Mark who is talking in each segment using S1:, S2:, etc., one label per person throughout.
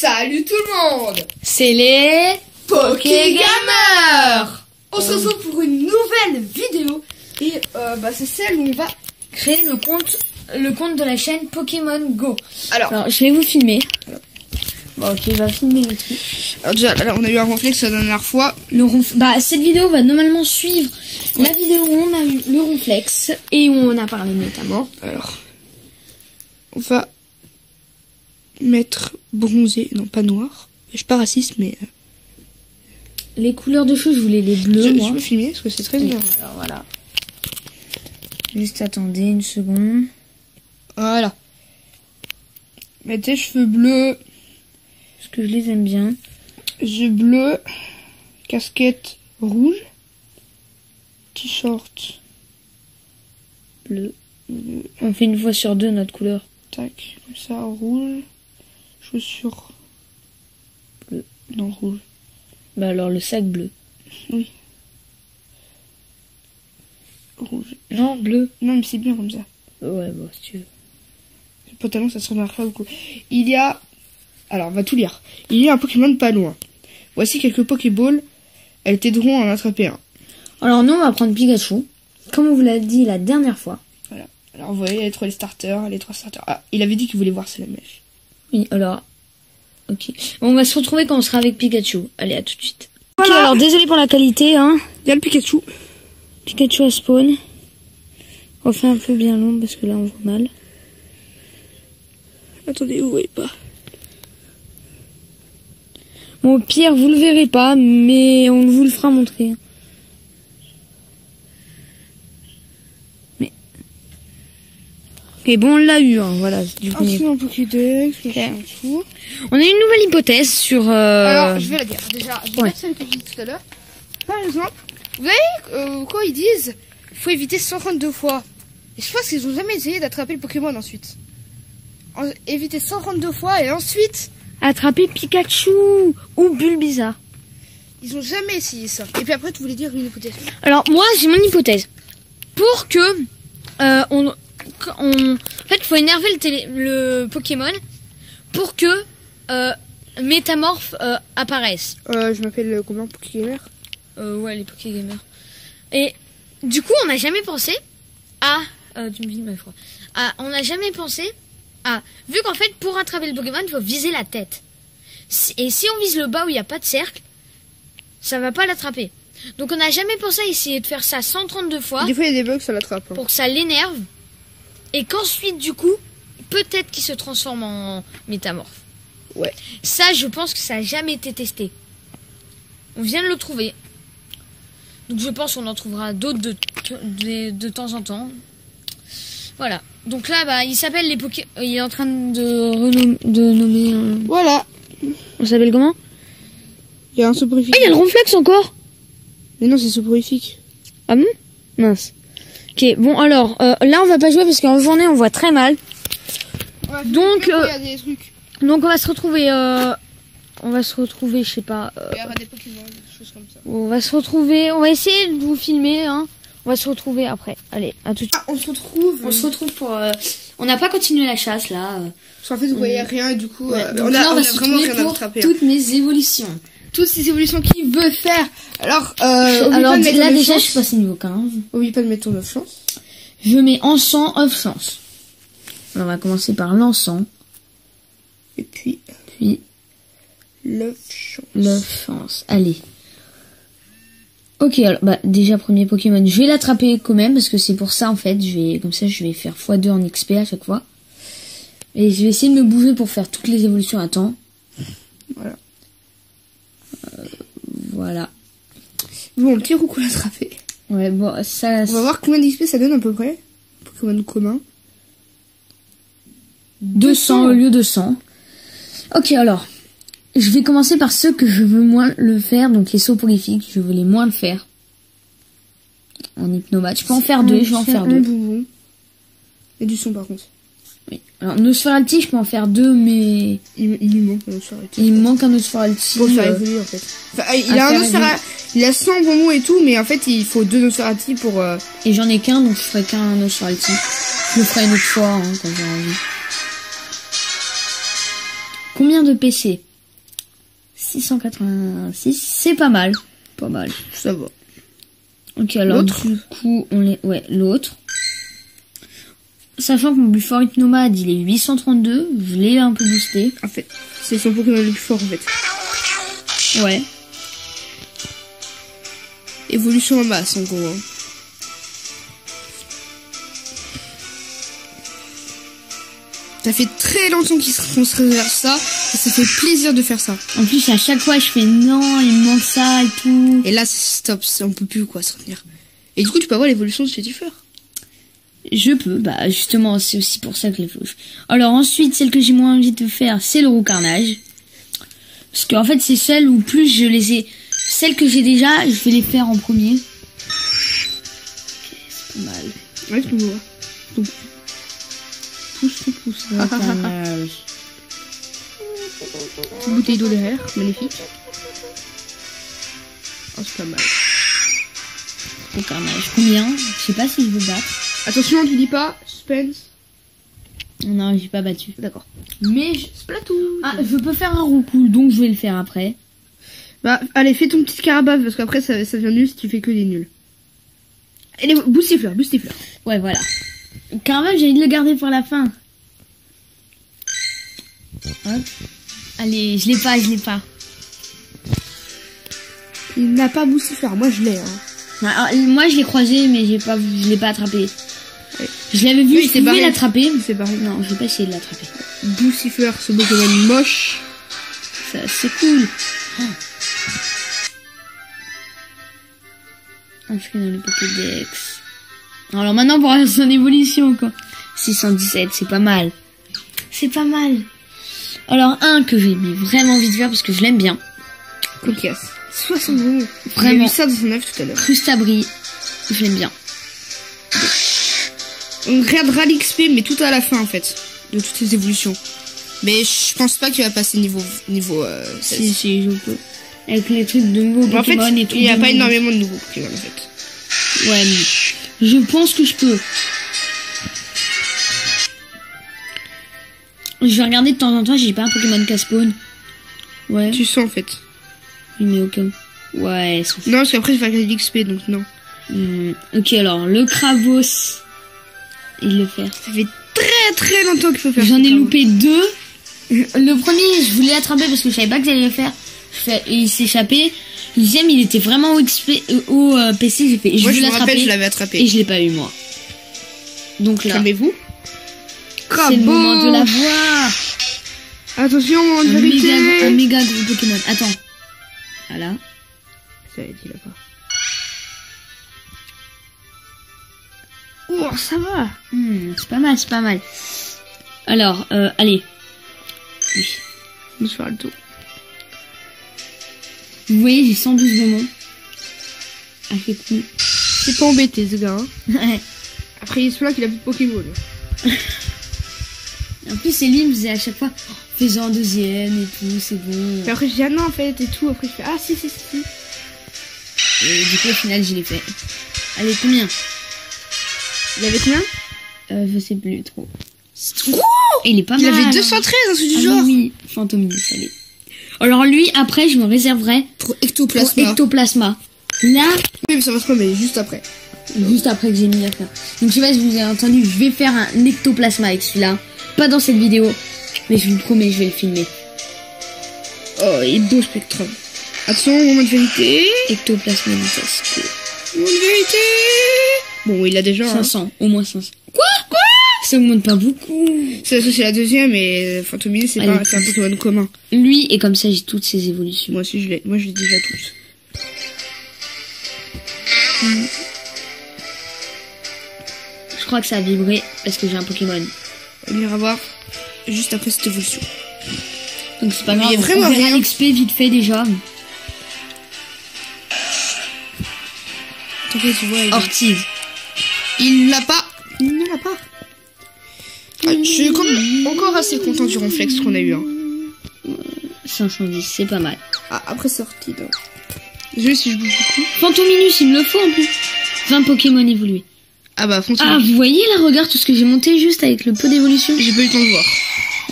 S1: Salut tout le monde.
S2: C'est les
S1: Pokégamers. On se retrouve pour une nouvelle vidéo. Et c'est celle où on va
S2: créer le compte de la chaîne Pokémon Go.
S1: Alors
S2: je vais vous filmer. Bon, ok, va filmer le truc.
S1: Alors déjà, là, on a eu un ronflex la dernière fois.
S2: Cette vidéo va normalement suivre la vidéo où on a eu le ronflex et où on a parlé de Métamorph.
S1: Alors, on va mettre bronzé, non pas noir. Je suis pas raciste, mais
S2: les couleurs de cheveux, je voulais les bleus.
S1: Je peux filmer parce que c'est très bien.
S2: Alors voilà. Juste attendez une seconde.
S1: Voilà. Mettre tes cheveux bleus.
S2: Parce que je les aime bien.
S1: Yeux bleus. Casquette rouge. T-shirt
S2: bleu. On fait une fois sur deux notre couleur.
S1: Tac, comme ça, rouge. Chaussures bleu. Non, rouge.
S2: Bah alors le sac bleu.
S1: Oui. Rouge.
S2: Non, bleu.
S1: Non, mais c'est bien comme ça.
S2: Ouais, bon, si tu veux.
S1: Le pantalon, ça se remarque pas beaucoup. Il y a... Alors, on va tout lire. Il y a un Pokémon pas loin. Voici quelques Pokéballs. Elles t'aideront à en attraper un.
S2: Alors, nous, on va prendre Pikachu. Comme on vous l'a dit la dernière fois.
S1: Voilà. Alors, vous voyez les trois starters. Ah, il avait dit qu'il voulait voir la mèche.
S2: Oui, alors... Ok. Bon, on va se retrouver quand on sera avec Pikachu. Allez, à tout de suite.
S1: Voilà.
S2: Ok, alors, désolé pour la qualité, hein.
S1: Il y a le Pikachu.
S2: Pikachu à spawn. On fait un peu bien long parce que là, on voit mal.
S1: Attendez, vous voyez pas.
S2: Bon, au pire, vous le verrez pas, mais on vous le fera montrer. Mais... Ok, bon, on l'a eu, hein, voilà. Du coup,
S1: un Pokédex,
S2: okay. On a une nouvelle hypothèse sur...
S1: Alors, je vais la dire. Déjà, je vais dire celle que j'ai dit tout à l'heure. Par exemple, vous voyez, quand ils disent il faut éviter 132 fois. Et je pense qu'ils ont jamais essayé d'attraper le Pokémon ensuite. Éviter 132 fois et ensuite...
S2: attraper Pikachu ou Bulbizarre.
S1: Ils ont jamais essayé ça. Et puis après, tu voulais dire une hypothèse.
S2: Alors, moi, j'ai mon hypothèse. Pour que... en fait, il faut énerver le Pokémon pour que Métamorph apparaisse.
S1: Je m'appelle comment, Pokégamer?
S2: Ouais, les Pokégamers. Et du coup, on n'a jamais pensé à... tu me filmes, je crois. On n'a jamais pensé à... Vu qu'en fait, pour attraper le Pokémon, il faut viser la tête. Et si on vise le bas où il n'y a pas de cercle, ça va pas l'attraper. Donc on n'a jamais pensé à essayer de faire ça 132 fois.
S1: Des fois, il y a des bugs, ça l'attrape. Hein.
S2: Pour que ça l'énerve. Et qu'ensuite, du coup, peut-être qu'il se transforme en métamorphe.
S1: Ouais.
S2: Ça, je pense que ça n'a jamais été testé. On vient de le trouver. Donc je pense qu'on en trouvera d'autres de temps en temps. Voilà. Donc là, il s'appelle les Poké... Il est en train de nommer un...
S1: Voilà.
S2: On s'appelle comment?
S1: Il y a un soporifique.
S2: Ah, il y a le ronflex encore.
S1: Mais non, c'est soporifique.
S2: Ah bon? Mince. Ok, bon alors, là on va pas jouer parce qu'en journée on voit très mal.
S1: Ouais,
S2: donc,
S1: il y a des trucs.
S2: Donc on va se retrouver, je sais pas.
S1: Il y aura des Pokémon, des choses comme ça.
S2: On va se retrouver, on va essayer de vous filmer, hein. On va se retrouver après. Allez, à tout de suite.
S1: Ah, on se retrouve.
S2: On se retrouve pour... on n'a pas continué la chasse là.
S1: Parce qu'en fait, vous voyez rien et du coup,
S2: ouais,
S1: on a vraiment rien à attraper.
S2: Toutes mes évolutions.
S1: Toutes ces évolutions qu'il veut faire. Alors,
S2: là déjà je suis passé niveau 15.
S1: Oublie pas de mettre ton 9 chance.
S2: Je mets encens, off chance. Alors, on va commencer par l'encens.
S1: Et puis l'œuf chance.
S2: Allez. Ok, alors déjà premier Pokémon, je vais l'attraper quand même parce que c'est pour ça en fait, comme ça je vais faire x2 en XP à chaque fois. Et je vais essayer de me bouger pour faire toutes les évolutions à temps.
S1: Voilà.
S2: Voilà.
S1: Bon, le petit roucou l'a attrapé.
S2: Ouais, bon, ça...
S1: On va voir combien d'XP ça donne à peu près. Pokémon commun.
S2: 200 au lieu de 100. Ok, alors. Je vais commencer par ceux que je veux moins le faire. Donc les soporifiques, je veux les moins le faire. En hypnomate. Je peux en faire deux, je vais en faire deux.
S1: Bonbon. Et du son par contre.
S2: Oui. Alors Nosferalti, je peux en faire deux, mais...
S1: Il lui manque un Nosferalti.
S2: Il me manque un Nosferalti.
S1: Pour faire évoluer en fait. Enfin, il a 100 bonbons et tout, mais en fait il faut 2 Nosferalti pour...
S2: Et j'en ai qu'un, donc je ferai qu'un Nosferalti. Je le ferai une autre fois, hein, quand j'aurai envie. Combien de PC? 686, c'est pas mal. Pas mal.
S1: Ça va.
S2: Ok, alors du coup, on les... Ouais, l'autre. Sachant que mon plus fort Hypnomade, il est 832. Je l'ai un peu boosté.
S1: En fait, c'est son Pokémon le plus fort, en fait.
S2: Ouais.
S1: Évolution en masse, en gros. Hein. Ça fait très longtemps qu'on se réserve ça. Et ça fait plaisir de faire ça.
S2: En plus, à chaque fois, je fais non, il me manque ça et tout.
S1: Et là, c'est stop. On peut plus, quoi, se retenir. Et du coup, tu peux avoir l'évolution de Chétifleur.
S2: Je peux, bah justement, c'est aussi pour ça que les flèches. Alors ensuite, celle que j'ai moins envie de faire, c'est le Roucarnage. Parce qu'en fait, c'est celle où plus je les ai... Celles que j'ai déjà, je vais les faire en premier. Ok, c'est pas mal.
S1: Ouais, tu vois. Donc, pousse.
S2: Roucarnage.
S1: Petite bouteille d'eau derrière, magnifique. Oh, c'est pas mal.
S2: Roucarnage. Combien? Je sais pas si je veux battre.
S1: Attention, tu dis pas, suspense.
S2: Non, j'ai pas battu.
S1: D'accord.
S2: Mais
S1: Splatoon.
S2: Ah, je peux faire un roucoule, donc je vais le faire après.
S1: Bah, allez, fais ton petit carabave, parce qu'après, ça devient nul si tu fais que des nuls. Allez, boostifleur.
S2: Ouais, voilà. Carabave, j'ai envie de le garder pour la fin. Hop. Allez, je l'ai pas.
S1: Il n'a pas boostifleur, moi je l'ai. Hein.
S2: Alors, moi, je l'ai croisé, mais je l'ai pas attrapé.
S1: Ouais.
S2: Je l'avais vu,
S1: Oui,
S2: je pouvais l'attraper.
S1: C'est pareil.
S2: Non, je vais pas essayer de l'attraper.
S1: Boostifleur, ce Pokémon moche.
S2: Ça, c'est cool. Oh. Inscrit dans le Pokédex. Alors maintenant, pour avoir son évolution, quoi. 617, c'est pas mal. Alors, un que j'ai mis vraiment envie de faire parce que je l'aime bien.
S1: Cocasse. 60 euros.
S2: Vraiment.
S1: J'ai vu ça dans son œuf tout à l'heure.
S2: Crustabri, je l'aime bien.
S1: On regardera l'XP, mais tout à la fin, en fait. De toutes les évolutions. Mais je pense pas qu'il va passer niveau 16.
S2: Si, je peux. Avec les trucs de nouveaux Pokémon
S1: en fait,
S2: et tout.
S1: il n'y a pas énormément de nouveaux Pokémon, en fait.
S2: Ouais, mais je pense que je peux. Je vais regarder de temps en temps, j'ai pas un Pokémon Caspawn. Ouais.
S1: Tu sens, en fait.
S2: Oui, mais aucun. Ouais,
S1: non, parce qu'après, je vais regarder l'XP, donc non.
S2: Ok, alors, le Kravos. Il le fait.
S1: Ça fait très longtemps qu'il faut faire.
S2: J'en ai loupé 2. Le premier, je voulais l'attraper parce que je savais pas que j'allais le faire. Et il s'est échappé. Le deuxième, il était vraiment au PC. J'ai fait.
S1: Moi, je me
S2: l'attraper.
S1: rappelle, je l'avais attrapé.
S2: Et je l'ai pas eu, moi. Donc là.
S1: Calmez-vous.
S2: C'est le moment de la voir.
S1: Attention, moment de vérité.
S2: Un méga gros Pokémon. Attends. Voilà.
S1: Ça va être, il a pas. Oh, ça va.
S2: C'est pas mal. Alors, allez. Oui.
S1: On se fera le tour.
S2: Vous voyez, j'ai 112 démons. Ah, c'est cool.
S1: C'est pas embêté, ce gars. Hein.
S2: Ouais.
S1: Après, il se plaint qu'il a plus de Pokémon.
S2: En plus, c'est lui, il me faisait à chaque fois, fais-en un deuxième et tout, c'est bon.
S1: Et après, je dis, ah non, en fait, et tout. Après, je fais, ah, si.
S2: Et du coup, au final, je l'ai fait. Allez, combien?
S1: Il avait combien?
S2: Je sais plus trop.
S1: Oh,
S2: il est pas mal.
S1: Il avait 213, un truc du genre.
S2: Oui, Fantomis, allez. Alors lui, après, je me réserverai
S1: pour Ectoplasma.
S2: Là.
S1: Oui, mais ça va se mais juste après.
S2: Juste après que j'ai mis à faire. Donc je sais pas si vous avez entendu, je vais faire un Ectoplasma avec celui-là. Pas dans cette vidéo, mais je vous promets, je vais le filmer.
S1: Oh, et beau Spectrum. Attention, moment de vérité.
S2: Ectoplasma Nitasco.
S1: Moment de vérité. Bon, il a déjà
S2: 500, au moins 500. Quoi ça augmente pas beaucoup.
S1: C'est la deuxième et Fantomine, c'est un Pokémon commun.
S2: Lui, et comme ça, j'ai toutes ses évolutions.
S1: Moi aussi, je l'ai déjà toutes.
S2: Je crois que ça a vibré parce que j'ai un Pokémon.
S1: On ira voir juste après cette évolution.
S2: Donc c'est pas grave.
S1: Il y a vraiment rien.
S2: XP vite fait déjà. Ortiz.
S1: Il l'a pas. Il ne l'a pas. Ah, je suis encore assez content du Ronflex qu'on a eu.
S2: 510, c'est pas mal.
S1: Ah, après sortie. Je vais si je bouge beaucoup.
S2: Fantominus, il me le faut en plus. 20 Pokémon évolués.
S1: Ah bah Fantominus.
S2: Ah, vous voyez là, regarde tout ce que j'ai monté juste avec le peu d'évolution.
S1: J'ai pas eu le temps de voir.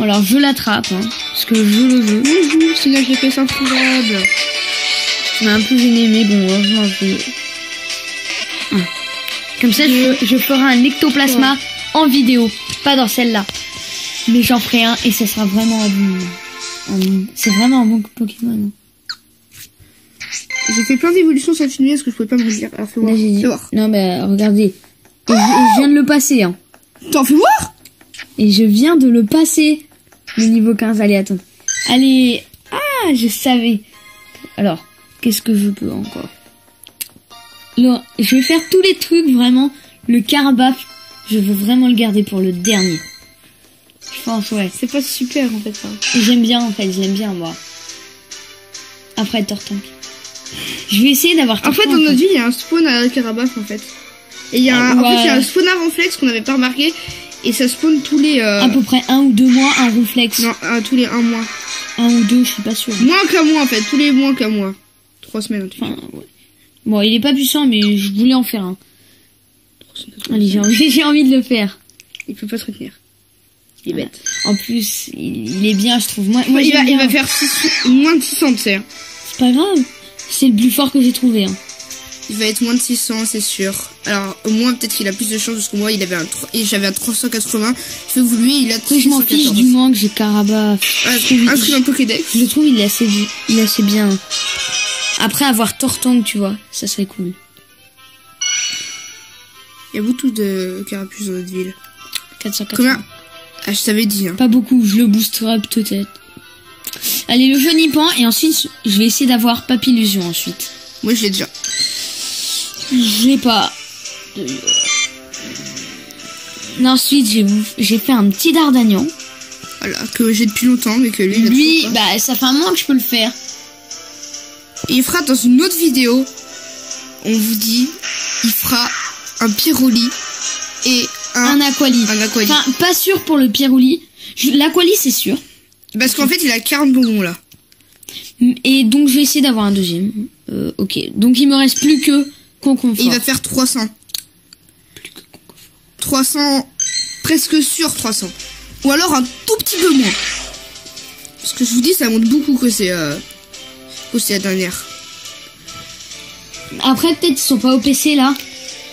S2: Alors je l'attrape. Hein. Parce que je le veux.
S1: Sinon, j'ai fait ça introuvable.
S2: Ça m'a un peu gêné, mais bon, heureusement, Comme ça, je ferai un ectoplasma en vidéo. Pas dans celle-là. Mais j'en ferai un et ça sera vraiment c'est vraiment un bon Pokémon.
S1: J'ai fait plein d'évolutions sans filmer parce que je pouvais pas me dire. Alors, fais voir. Fais voir.
S2: Non, mais regardez. Je viens de le passer, hein.
S1: T'en fais voir?
S2: Et je viens de le passer. Le niveau 15, allez, attends. Allez. Ah, je savais. Alors, qu'est-ce que je peux encore? Alors, je vais faire tous les trucs, vraiment. Le Carabat, je veux vraiment le garder pour le dernier. Je pense, ouais.
S1: C'est pas super, en fait, ça.
S2: J'aime bien, en fait. Je l'aime bien, moi. Après, Tortank. Je vais essayer d'avoir
S1: En fait, dans notre ville, il y a un spawn à Carabaf, en fait. Et il y a en fait, il y a un spawn à Ronflex qu'on n'avait pas remarqué. Et ça spawn tous les...
S2: À peu près 1 ou 2 mois, un Ronflex.
S1: Non, tous les 1 mois.
S2: 1 ou 2, je suis pas sûre.
S1: Moins qu'un mois, en fait. Tous les moins qu'un mois. 3 semaines, en tout cas.
S2: Enfin, ouais. Bon, il est pas puissant, mais je voulais en faire un. Allez, j'ai envie de le faire.
S1: Il peut pas se retenir. Il est bête.
S2: En plus, il est bien, je trouve. Moi
S1: il va faire moins de 600, tu sais.
S2: C'est pas grave. C'est le plus fort que j'ai trouvé. Hein.
S1: Il va être moins de 600, c'est sûr. Alors, au moins, peut-être qu'il a plus de chance, parce que moi, j'avais un 380. Je vais vous lui, il a 314.
S2: Je m'en fiche du moins que j'ai Carabat.
S1: Inscrit dans le Pokédex.
S2: Je trouve il est assez bien. Après, avoir Tortank, tu vois, ça serait cool.
S1: Il y a beaucoup de carapuces dans notre ville.
S2: 480.
S1: Combien? Ah, je t'avais dit. Hein.
S2: Pas beaucoup, je le boosterai peut-être. Allez, le Genipan, et ensuite, je vais essayer d'avoir Papillusion ensuite.
S1: Moi, je l'ai déjà.
S2: Je l'ai pas. Ensuite, j'ai fait un petit Dardagnan.
S1: Voilà, que j'ai depuis longtemps, mais que lui,
S2: bah, ça fait un moment que je peux le faire.
S1: Et il fera dans une autre vidéo, on vous dit, il fera un Pyroli et
S2: un Aquali. Enfin, pas sûr pour le Pyroli. L'Aquali, c'est sûr.
S1: Parce qu'en fait, il a 40 bonbons, là.
S2: Et donc, je vais essayer d'avoir un deuxième. Ok. Donc, il me reste plus que Conconfort.
S1: Et il va faire 300. 300, presque sûr 300. Ou alors un tout petit peu moins. Parce que je vous dis, ça montre beaucoup que c'est la dernière.
S2: Après, peut-être ils sont pas au PC là.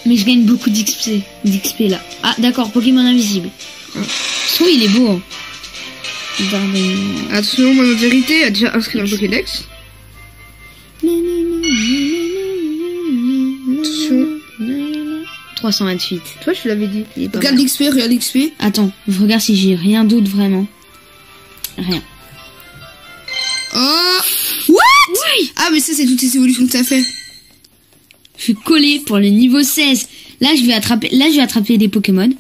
S2: Mais je gagne beaucoup d'XP là. Ah, d'accord, Pokémon invisible. Je trouve il est beau. Hein.
S1: Attention, mon vérité a déjà inscrit dans le Pokédex. Attention.
S2: 328.
S1: Toi, je te l'avais dit. Regarde l'XP, regarde l'XP.
S2: Attends, je regarde si j'ai rien d'autre vraiment. Rien.
S1: Oh! What? Oui. Ah, mais ça, c'est toutes les évolutions que t'as fait.
S2: Je suis collé pour le niveau 16. Là, je vais attraper des Pokémon.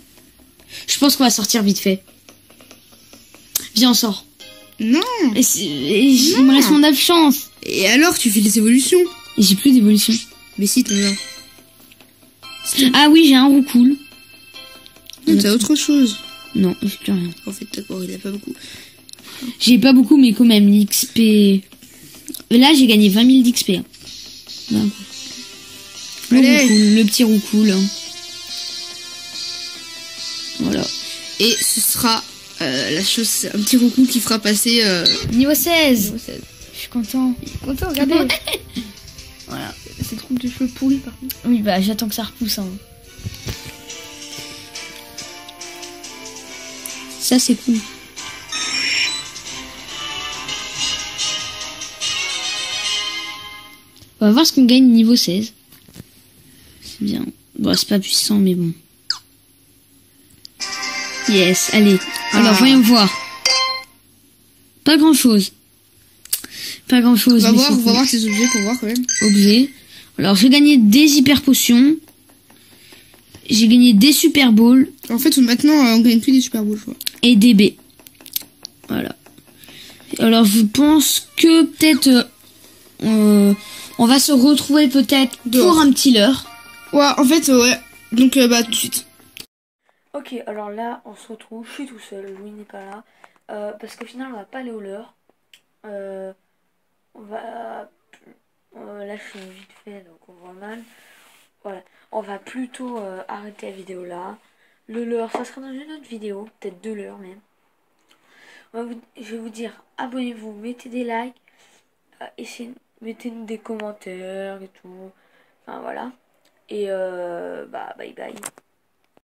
S2: Je pense qu'on va sortir vite fait. Viens, on sort.
S1: Non.
S2: Il me reste mon 9 chances.
S1: Et alors, tu fais des évolutions?
S2: Et j'ai plus d'évolution.
S1: Mais si, t'en as.
S2: Ah oui, j'ai un Roucoule.
S1: T'as autre chose?
S2: Non, j'ai plus rien.
S1: En fait, d'accord, il a pas beaucoup.
S2: J'ai pas beaucoup, mais quand même, l'XP... Là, j'ai gagné 20 000 d'XP. Hein. Le petit Roucoule. Hein. Voilà.
S1: Et ce sera la chose, un petit Roucoule qui fera passer...
S2: Niveau 16. Je suis content.
S1: Content, regardez. Voilà. C'est trop de cheveux pourris, par contre.
S2: Oui, bah, j'attends que ça repousse. Hein. Ça, c'est cool. On va voir ce qu'on gagne niveau 16. C'est bien. Bon, c'est pas puissant, mais bon. Yes, allez. Alors, voyons voir. Pas grand chose. Pas grand chose.
S1: On va voir ces objets pour voir quand même.
S2: Objets. Alors, j'ai gagné des hyper potions. J'ai gagné des super balls.
S1: En fait, maintenant, on gagne plus des super balls, je vois.
S2: Et des baies. Voilà. Alors, je pense que peut-être... on va se retrouver peut-être pour un petit leurre.
S1: Ouais, en fait, ouais. Donc, bah, tout de suite.
S2: Ok, alors là, on se retrouve. Je suis tout seul. Louis n'est pas là. Parce qu'au final, on va pas aller au leurre. On va... là, je suis vite fait, donc on voit mal. Voilà. On va plutôt arrêter la vidéo là. Le leurre, ça sera dans une autre vidéo. Peut-être 2 leurres même.
S3: Je vais vous dire, abonnez-vous, mettez des likes, mettez-nous des commentaires et tout. Enfin voilà. Et bah bye bye.